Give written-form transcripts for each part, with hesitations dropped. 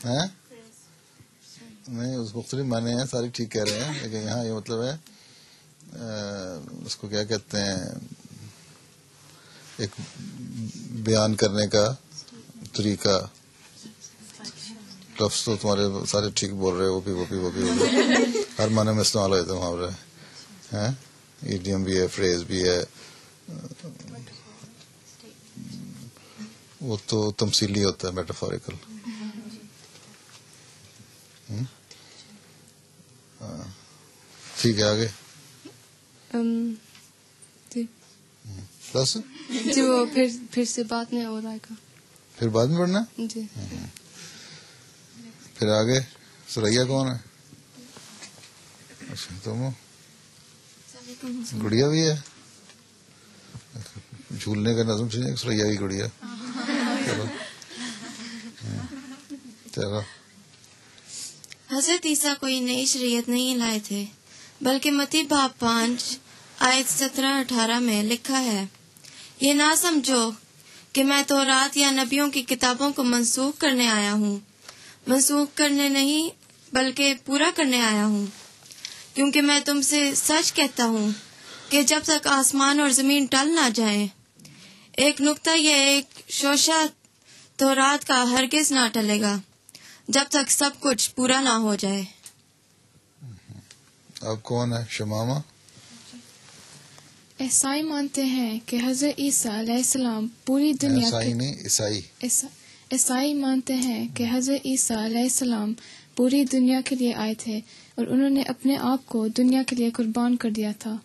ہیں نہیں اس مختلف معنی ہیں, ساری ٹھیک کہہ رہے ہیں, لیکن یہاں یہ مطلب ہے اس کو کیا کہتے ہیں, ایک بیان کرنے کا طریقہ. لفظ تو تمہارے سارے ٹھیک بول رہے, وہ بھی ہر معنی میں استعمال ہوتے ہیں محاورے ہیں, ایڈیم بھی ہے, فریز بھی ہے, وہ تو تمثیلی ہوتا ہے, میٹافوریکل. ٹھیک ہے آگے بس جی وہ پھر سے بات نہیں ہو رہا ہے, پھر بعد میں پڑھنا جی. پھر آگے سریا کون ہے؟ اچھا تم گڑیا بھی ہے, جھولنے کا نظم چاہیے, سریا کی گڑیا. چلو حضرت عیسیٰ کوئی نئی شریعت نہیں لائے تھے, بلکہ متی باب 5 آیت 17-18 میں لکھا ہے, یہ نہ سمجھو کہ میں تورات یا نبیوں کی کتابوں کو منسوخ کرنے آیا ہوں. منسوخ کرنے نہیں بلکہ پورا کرنے آیا ہوں, کیونکہ میں تم سے سچ کہتا ہوں کہ جب تک آسمان اور زمین ٹل نہ جائیں, ایک نقطہ یا ایک شوشہ تورات کا ہرگز نہ ٹلے گا جب تک سب کچھ پورا نہ ہو جائے. اب کون ہے شمامہ؟ عیسائی مانتے ہیں کہ حضرت عیسیٰ علیہ السلام پوری دنیا عیسائی مانتے ہیں کہ حضرت عیسیٰ علیہ السلام پوری دنیا کے لیے آئے تھے اور انہوں نے اپنے آپ کو دنیا کے لیے قربان کر دیا تھا.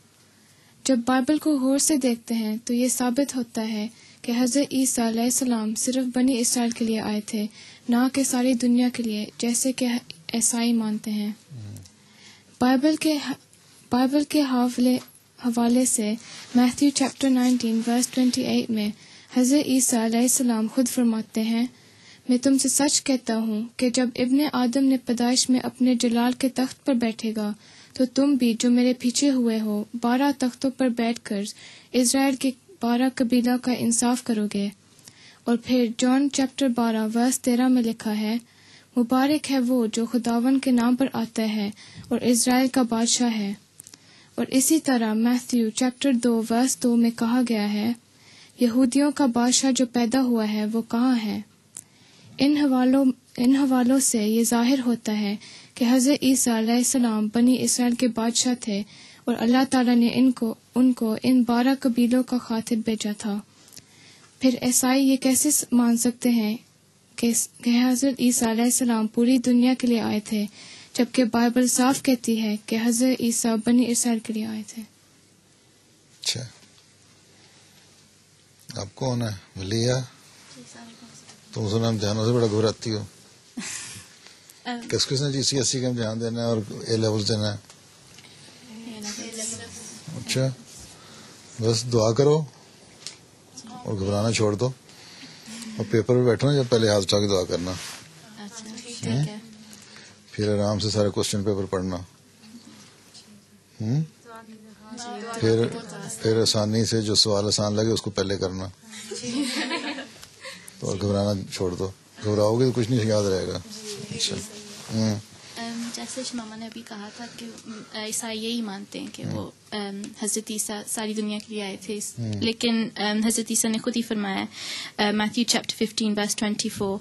جب بائبل کو غور سے دیکھتے ہیں تو یہ ثابت ہوتا ہے کہ حضرت عیسیٰ علیہ السلام صرف بنی اسرائیل کے لیے آئے تھے, نہ کہ ساری دنیا کے لیے جیسے کہ عیسائی مانتے ہیں. بائبل کے حوالے سے میتھیو چیپٹر 19 ورس 28 میں حضرت عیسیٰ علیہ السلام خود فرماتے ہیں, میں تم سے سچ کہتا ہوں کہ جب ابن آدم نے پیدائش میں اپنے جلال کے تخت پر بیٹھے گا تو تم بھی جو میرے پیچھے ہوئے ہو 12 تختوں پر بیٹھ کر اسرائیل کے 12 قبیلہ کا انصاف کرو گے. اور پھر جان چیپٹر 12 ورس 13 میں لکھا ہے, مبارک ہے وہ جو خداون کے نام پر آتا ہے اور اسرائیل کا بادشاہ ہے. اور اسی طرح میتھیو چیپٹر 2 ورس 2 میں کہا گیا ہے, یہودیوں کا بادشاہ جو پیدا ہوا ہے وہ کہاں ہے. ان حوالوں سے یہ ظاہر ہوتا ہے کہ حضرت عیسیٰ علیہ السلام بنی اسرائیل کے بادشاہ تھے اور اللہ تعالیٰ نے ان کو ان 12 قبیلوں کا خاطب بھیجا تھا. پھر عیسائی یہ کیسے مان سکتے ہیں کہ حضرت عیسیٰ علیہ السلام پوری دنیا کے لیے آئے تھے, جبکہ بائبل صاف کہتی ہے کہ حضرت عیسیٰ بنی اسرائیل کے لیے آئے تھے. اچھا اب کون ہے؟ ولیہ, تم سنا امتحانوں سے بڑا گھبراتی ہو. کس نے جی سی ایس سی کا امتحان دینا ہے اور اے لیول دینا ہے؟ اچھا بس دعا کرو اور گھبرانا چھوڑ دو, اور پیپر پہ بیٹھو نا جب پہلے ہاتھ اٹھا کے دعا کرنا, پھر آرام سے سارے کوشچن پیپر پڑھنا, پھر آسانی سے جو سوال آسان لگے اس کو پہلے کرنا, اور گھبرانا چھوڑ دو. گھبراؤ گے تو کچھ نہیں یاد رہے گا. اچھا جیسے شماما نے ابھی کہا تھا کہ عیسائی یہی مانتے ہیں کہ وہ حضرت عیسیٰ ساری دنیا کے لیے آئے تھے, لیکن حضرت عیسیٰ نے خود ہی فرمایا میتھیو چیپٹر 15 ورس 24,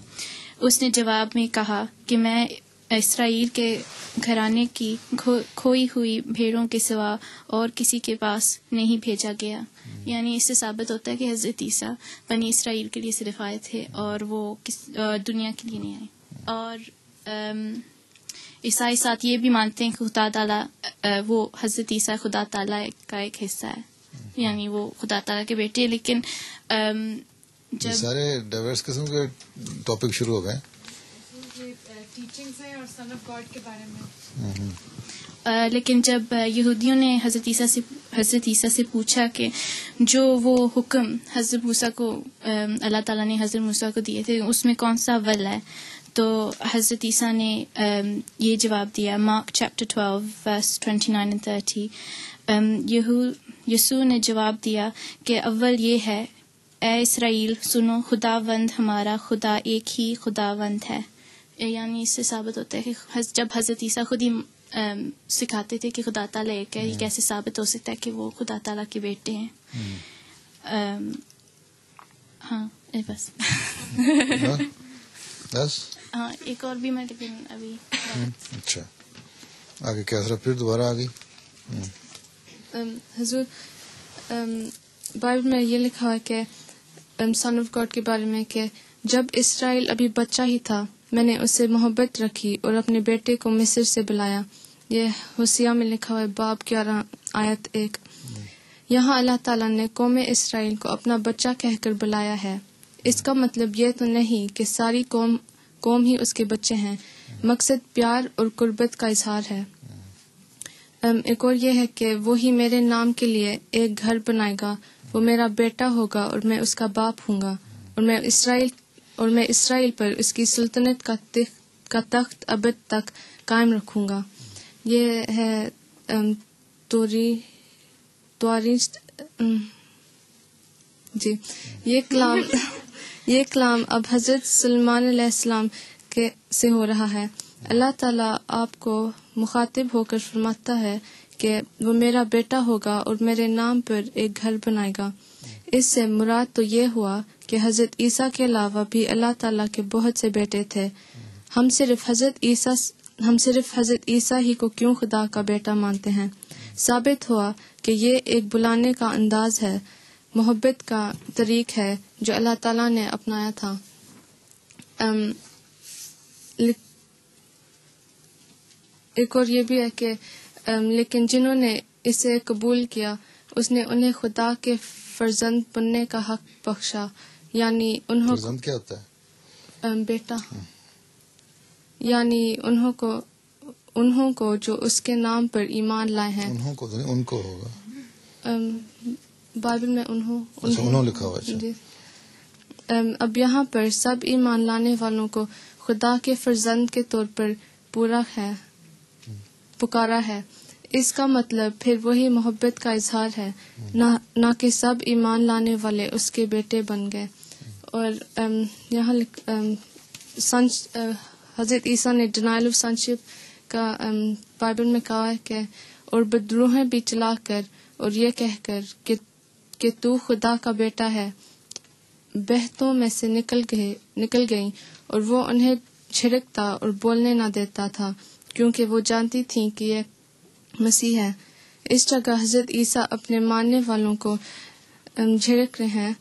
اس نے جواب میں کہا کہ میں اسرائیل کے گھرانے کی کھوئی ہوئی بھیڑوں کے سوا اور کسی کے پاس نہیں بھیجا گیا. یعنی اس سے ثابت ہوتا ہے کہ حضرت عیسیٰ بنی اسرائیل کے لیے صرف آئے تھے اور وہ دنیا کے لیے نہیں آئے. اور عیسائی ساتھ یہ بھی مانتے ہیں کہ خدا تعالیٰ وہ حضرت عیسیٰ خدا تعالیٰ کا ایک حصہ ہے, یعنی وہ خدا تعالیٰ کے بیٹے. لیکن جب سارے ڈائیورس قسم کے ٹاپک شروع ہو گئے لیکن جب یہودیوں نے حضرت عیسیٰ سے پوچھا کہ جو وہ حکم حضرت موسیٰ کو اللہ تعالیٰ نے حضرت موسیٰ کو دیے تھے اس میں کون سا اول ہے, تو حضرت عیسیٰ نے یہ جواب دیا, مارک چیپٹر 12 ورس 29 and 30. یسوع نے جواب دیا کہ اول یہ ہے, اے اسرائیل سنو, خداوند ہمارا خدا ایک ہی خداوند ہے, یعنی اس سے ثابت ہوتا ہے کہ جب حضرت عیسیٰ خود ہی سکھاتے تھے کہ خدا تعالیٰ ایک ہے، یہ کیسے ثابت ہو سکتا ہے کہ وہ خدا تعالیٰ کے بیٹے ہیں. ہاں بس ہاں ایک اور بھی میں لیکن ابھی. اچھا آگے کیا طرف پھر دوبارہ آ گئی. حضور بائبل میں یہ لکھا ہے کہ سن آف گاڈ کے بارے میں کہ جب اسرائیل ابھی بچہ ہی تھا میں نے اسے محبت رکھی اور اپنے بیٹے کو مصر سے بلایا. یہ ہوسیہ میں لکھا ہوا ہے باب 11 آیت 1. یہاں اللہ تعالیٰ نے قوم اسرائیل کو اپنا بچہ کہہ کر بلایا ہے. اس کا مطلب یہ تو نہیں کہ ساری قوم ہی اس کے بچے ہیں. مقصد پیار اور قربت کا اظہار ہے. ایک اور یہ ہے کہ وہی میرے نام کے لیے ایک گھر بنائے گا، وہ میرا بیٹا ہوگا اور میں اس کا باپ ہوں گا، اور میں اسرائیل پر اس کی سلطنت کا تخت ابد تک قائم رکھوں گا. یہ ہے جی. یہ کلام اب حضرت سلمان علیہ السلام سے ہو رہا ہے. اللہ تعالیٰ آپ کو مخاطب ہو کر فرماتا ہے کہ وہ میرا بیٹا ہوگا اور میرے نام پر ایک گھر بنائے گا. اس سے مراد تو یہ ہوا کہ حضرت عیسیٰ کے علاوہ بھی اللہ تعالیٰ کے بہت سے بیٹے تھے. ہم صرف حضرت عیسیٰ ہی کو کیوں خدا کا بیٹا مانتے ہیں؟ ثابت ہوا کہ یہ ایک بلانے کا انداز ہے، محبت کا طریق ہے جو اللہ تعالیٰ نے اپنایا تھا. ایک اور یہ بھی ہے کہ لیکن جنہوں نے اسے قبول کیا اس نے انہیں خدا کے فرزند بننے کا حق بخشا. یعنی فرزند کیا ہوتا ہے؟ بیٹا. یعنی انہوں کو جو اس کے نام پر ایمان لائے ہیں. ان کو ہوگا بائبل میں انہوں لکھا ہوا ہے. جی. اب یہاں پر سب ایمان لانے والوں کو خدا کے فرزند کے طور پر پکارا ہے. اس کا مطلب پھر وہی محبت کا اظہار ہے، نہ کہ سب ایمان لانے والے اس کے بیٹے بن گئے. اور یہاں حضرت عیسیٰ نے ڈینائل آف سنشپ کا بائبل میں کہا ہے کہ اور بدروہیں بھی چلا کر اور یہ کہہ کر کہ تو خدا کا بیٹا ہے، بہتوں میں سے نکل گئیں اور وہ انہیں چھڑکتا اور بولنے نہ دیتا تھا کیونکہ وہ جانتی تھیں کہ یہ مسیح ہے. اس جگہ حضرت عیسیٰ اپنے ماننے والوں کو جھڑک رہے ہیں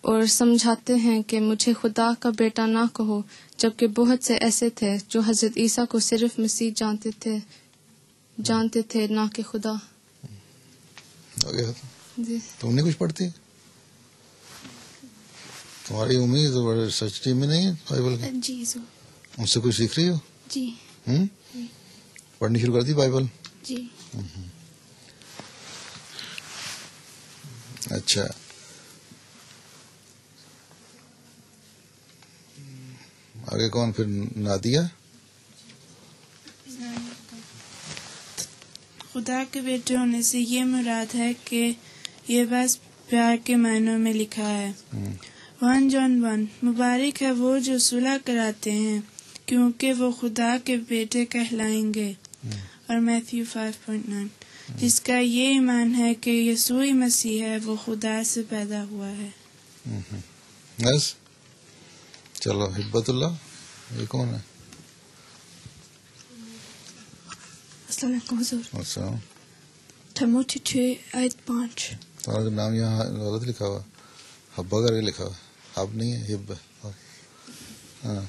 اور سمجھاتے ہیں کہ مجھے خدا کا بیٹا نہ کہو، جبکہ بہت سے ایسے تھے جو حضرت عیسیٰ کو صرف مسیح جانتے تھے نہ کہ خدا. جی. تم نے کچھ پڑھتی؟ تمہاری امید تو بڑے سچی میں نہیں ہے بائبل کی؟ جی ان سے کچھ سیکھ رہی ہو؟ جی. پڑھنی شروع کر دی بائبل؟ جی. اچھا. آگے کون پھر؟ نادیہ. خدا کے بیٹے ہونے سے یہ مراد ہے کہ یہ بس پیار کے معنوں میں لکھا ہے. 1 جان 1 مبارک ہے وہ جو صلح کراتے ہیں کیونکہ وہ خدا کے بیٹے کہلائیں گے. اور میتھیو 5:9 جس کا یہ ایمان ہے کہ یسوع مسیح ہے وہ خدا سے پیدا ہوا ہے. بس چلو. حبت اللہ یہ کون ہے؟ السلام علیکم حضور. السلام. تموتی 2:5 تمہارا نام یہاں غلط لکھا ہوا، حبا کر کے لکھا ہوا. حب نہیں ہے، حب. ہاں.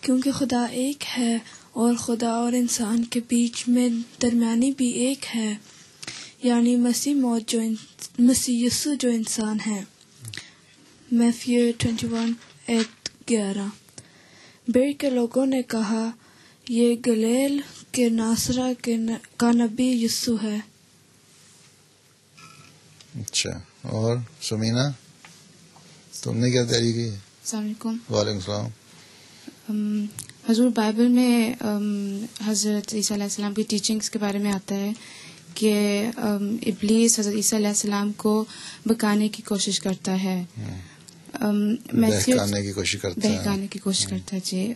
کیونکہ خدا ایک ہے اور خدا اور انسان کے بیچ میں درمیانی بھی ایک ہے، یعنی مسیح یسوع جو انسان ہے. میتھیو 21:11 بیر کے لوگوں نے کہا یہ گلیل کے ناصرہ کا نبی یسوع ہے. اچھا. اور سمینا تم نے کیا تیاری کی؟ السلام علیکم. وعلیکم السلام. حضور بائبل میں حضرت عیسیٰ علیہ السلام کی ٹیچنگز کے بارے میں آتا ہے کہ ابلیس حضرت عیسیٰ علیہ السلام کو بہکانے کی کوشش کرتا ہے. بہکانے کی کوشش کرتا ہے. جی.